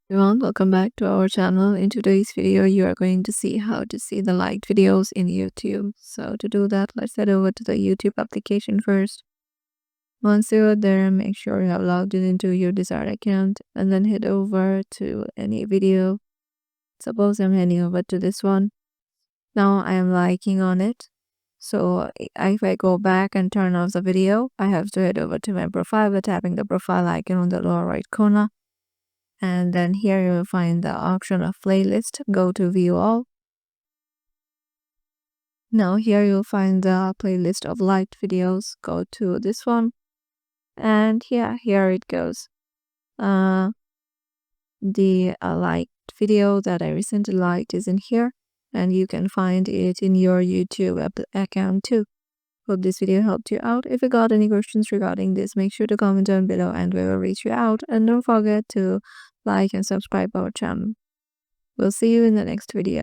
Everyone, welcome back to our channel. In today's video, you are going to see how to see the liked videos in YouTube. So to do that, let's head over to the YouTube application first. Once you're there, make sure you have logged in into your desired account and then head over to any video. Suppose I'm heading over to this one. Now I am liking on it. So if I go back and turn off the video, I have to head over to my profile by tapping the profile icon on the lower right corner. And then here you will find the option of playlist. Go to view all. Now here you'll find the playlist of liked videos. Go to this one. And yeah, here it goes. The liked video that I recently liked is in here. And you can find it in your YouTube account too. Hope this video helped you out. If you got any questions regarding this, make sure to comment down below and we will reach you out. And don't forget to like and subscribe our channel. We'll see you in the next video.